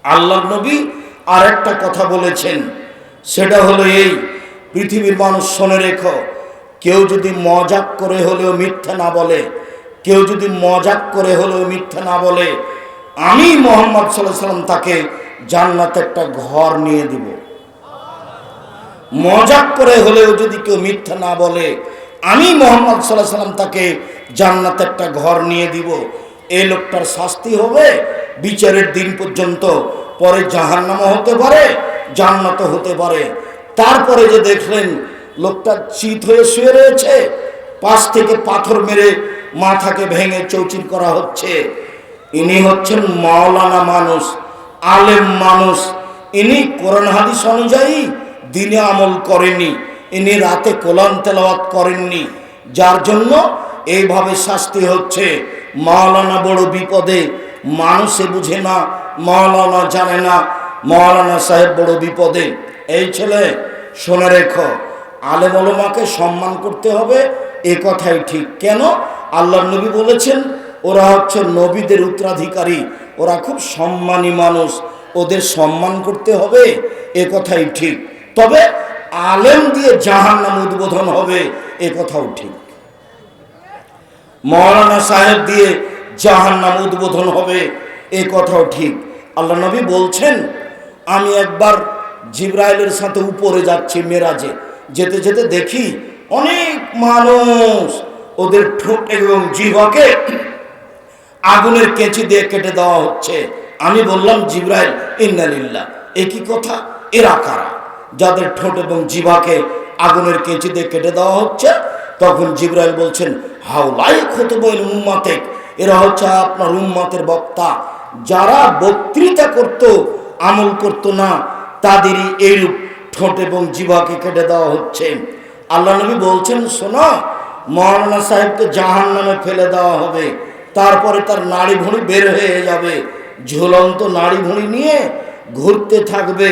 আল্লাহর নবী আর একটা কথা বলেছেন, সেটা হলো এই, পৃথিবীর মানুষ শুনে রেখো, কেউ যদি মজাক করে হলেও মিথ্যা না বলে, কেউ যদি মজাক করে হলেও মিথ্যা না বলে, আমি মুহাম্মদ সাল্লাল্লাহু আলাইহি সাল্লাম তাকে জান্নাতে একটা ঘর নিয়ে দিব। মজাক করে হলেও যদি কেউ মিথ্যা না বলে, আমি মুহাম্মদ সাল্লাল্লাহু আলাইহি সাল্লাম তাকে জান্নাতে একটা ঘর নিয়ে দিব। এই লোকটার শাস্তি হবে বিচারের দিন পর্যন্ত, পরে জাহান্নামও হতে পারে, জান্নাতও হতে পারে। তারপরে যে দেখলেন লোকটা চিত হয়ে শুয়ে রয়েছে, পাশ থেকে পাথর মেরে মাথাকে ভেঙে চৌচির করা হচ্ছে, ইনি হচ্ছেন মাওলানা মানুষ, আলেম মানুষ। ইনি কোরআন হাদিস অনুযায়ী দিনে আমল করেননি, ইনি রাতে কোরআন তেলাওয়াত করেননি, যার জন্য এইভাবে শাস্তি হচ্ছে। মাওলানা বড় বিপদে, মানুষে বুঝে না, মাওলানা জানে না, মাওলানা সাহেব বড় বিপদে। এই ছেলে শুনে রেখো, আলেম ওলামাকে সম্মান করতে হবে, এ কথাই ঠিক। কেন? আল্লাহর নবী বলেছেন ওরা হচ্ছে নবীদের উত্তরাধিকারী, ওরা খুব সম্মানী মানুষ, ওদের সম্মান করতে হবে, এ কথাই ঠিক। তবে আলেম দিয়ে জাহান্নাম উদ্বোধন হবে, এ কথাও ঠিক। মাওলানা সাহেব দিয়ে জাহান্নাম উদ্বোধন হবে, এ কথাও ঠিক। আল্লাহ নবী বলছেন, আমি একবার জিবরাইলের সাথে উপরে যাচ্ছি মেরাজে, যেতে যেতে দেখি অনেক মানুষ ওদের ঠোঁট এবং জিহ্বাকে আগুনের কেঁচি দিয়ে কেটে দেওয়া হচ্ছে। আমি বললাম, জিবরাইল, ইন্না লিল্লাহ, এ কি কথা? এরা কারা যাদের ঠোঁট এবং জিহ্বাকে আগুনের কেঁচি দিয়ে কেটে দেওয়া হচ্ছে? তখন জিবরাইল বলছেন, হাউলাই খুতুবাইল উম্মাতিক, এরা হচ্ছে আপনার উম্মতের বক্তা। যারা বক্তৃতা করত, আমল করত না, তাদেরই এইরূপ ঠোঁট এবং জিহ্বাকে কেটে দেওয়া হচ্ছে। আল্লাহ নবী বলছেন, শোনো, মাওলানা সাহেবকে জাহান্নামে ফেলে দেওয়া হবে, তারপরে তার নাড়ি ভুঁড়ি বের হয়ে যাবে, ঝুলন্ত নাড়ি ভুঁড়ি নিয়ে ঘুরতে থাকবে।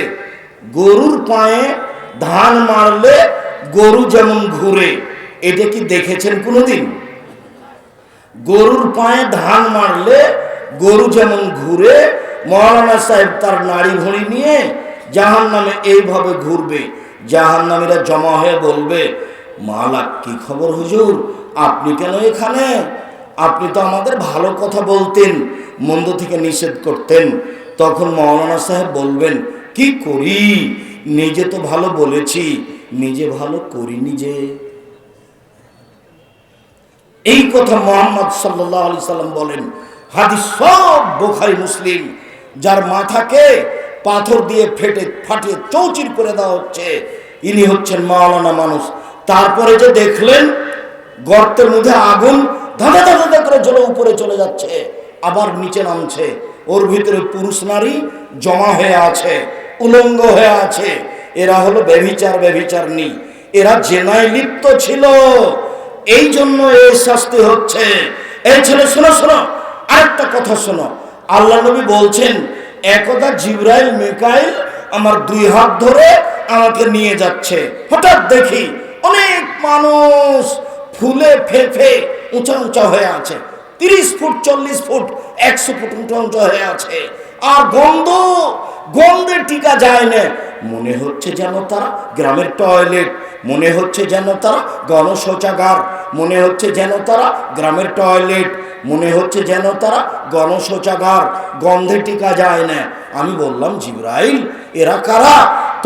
গরুর পায়ে ধান মারলে গরু যেমন ঘুরে, এটা কি দেখেছেন কোনোদিন? গরুর পায়ে ধান মারলে গরু যেমন ঘুরে, মাওলানা সাহেব তার নাড়ি ভুঁড়ি নিয়ে জাহান্নামে এইভাবে ঘুরবে। জাহান্নামীরা জমা হয়ে বলবে, মালাক, কি খবর হুজুর, আপনি কেন এখানে? আপনি তো আমাদের ভালো কথা বলতেন, মন্দ থেকে নিষেধ করতেন। তখন মাওলানা সাহেব বলবেন, কি করি, নিজে তো ভালো বলেছি, নিজে ভালো করিনি যে। এই কথা মুহাম্মদ সাল্লাল্লাহু আলাইহি সাল্লাম বলেন, হাদিস সব বুখারী মুসলিম। যার মাথাকে পাথর দিয়ে ফাটিয়ে চৌচির করে দেওয়া হচ্ছে, ইনি হচ্ছেন মাওলানা মানুষ। তারপরে যে দেখলেন গর্তের মধ্যে আগুন ধাঁধা ধাঁধা করে জ্বলে উপরে চলে যাচ্ছে, আবার নিচে নামছে, ওর ভিতরে পুরুষ নারী জমা হয়ে আছে, উলঙ্গ হয়ে আছে। এরা হলো ব্যভিচারনী, এরা জেনায় লিপ্ত ছিল, এই জন্য এই শাস্তি হচ্ছে। এই ছেলে শোনো শোনো, আরেকটা কথা শোনো। আল্লাহ নবী বলছেন, একদা জিবরাইল মিকাইল আমার দুই হাত ধরে আমাকে নিয়ে যাচ্ছে, হঠাৎ দেখি অনেক মানুষ ফুলে ফেঁপে উঁচা উঁচা হয়ে আছে, 30 ফুট 40 ফুট 100 ফুট উঁচা উঁচা হয়ে আছে, আর গন্ধে টিকা যায় না। মনে হচ্ছে যেন তারা গ্রামের টয়লেট, মনে হচ্ছে যেন তারা গণশৌচাগার, মনে হচ্ছে যেন তারা গ্রামের টয়লেট, মনে হচ্ছে যেন তারা গণশৌচাগার, গন্ধে টিকা যায় না। আমি বললাম, জিবরাইল, এরা কারা?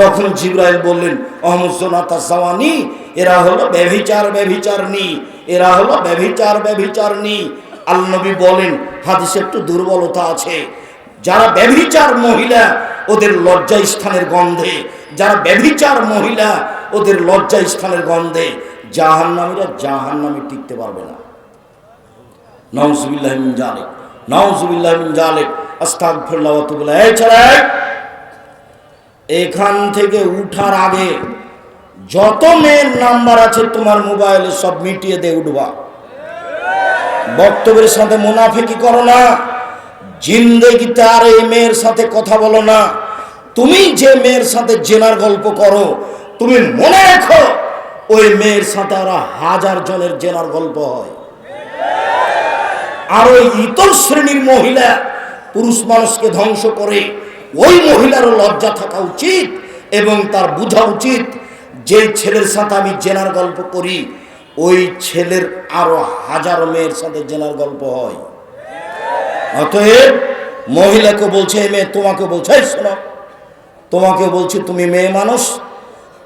তখন জিবরাইল বললেন, অহমুজনাতা জাওয়ানি, এরা হলো ব্যভিচারনী, এরা হলো ব্যভিচারনী। আল্লাহ নবী বলেন, হাদিসে একটু দুর্বলতা আছে, যারা ব্যভিচার মহিলা ওদের লজ্জা স্থানের গন্ধে, যারা ব্যভিচার মহিলা ওদের লজ্জা স্থানের গন্ধে জাহান্নামীরা জাহান্নামে টিকতে পারবে না। নাউজুবিল্লাহি মিন জালিক, নাউজুবিল্লাহি মিন জালিক, আস্তাগফিরুল্লাহ ওয়া আতুবু ইলাইহি। এই ছেলে, এখান থেকে উঠার আগে যত মেয়ের নাম্বার আছে তোমার মোবাইলে সব মিটিয়ে দিয়ে উঠবা। বক্তব্যের সাথে মুনাফিকি করো না, জিন্দেগিতে আর এই মেয়ের সাথে কথা বলো না। তুমি যে মেয়ের সাথে জেনার গল্প করো, তুমি মনে রাখো ওই মেয়ের সাথে আরো 1000 জনের জেনার গল্প হয়। আর ওই ইতর শ্রেণীর মহিলা পুরুষ মানুষকে ধ্বংস করে, ওই মহিলারও লজ্জা থাকা উচিত এবং তার বোঝা উচিত যে ছেলের সাথে আমি জেনার গল্প করি ওই ছেলের আরো হাজারো মেয়ের সাথে জেনার গল্প হয়। অতএব মহিলাকে বলছে মেয়ে, তোমাকে বলছে শোনো, তোমাকে বলছি তুমি মেয়ে মানুষ,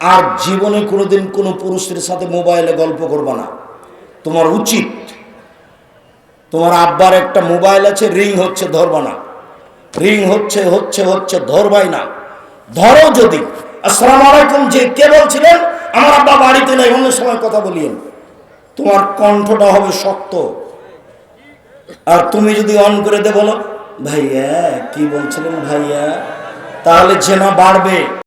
আর জীবনে কোনোদিন কোনো পুরুষের সাথে মোবাইলে গল্প করবে না। তোমার উচিত, তোমার আব্বার একটা মোবাইল আছে, রিং হচ্ছে, ধরবা না। রিং হচ্ছে হচ্ছে হচ্ছে ধরবাই না। ধরো যদি, আসসালামু আলাইকুম, যে কে বলছিলেন? আমার আব্বা বাড়িতে নেই, অন্য সময় কথা বলিয়েন। তোমার কণ্ঠটা হবে শক্ত। আর তুমি যদি অন করে দে বলো ভাইয়া কি বলছিলেন ভাইয়া, তাহলে জেনা বাড়বে।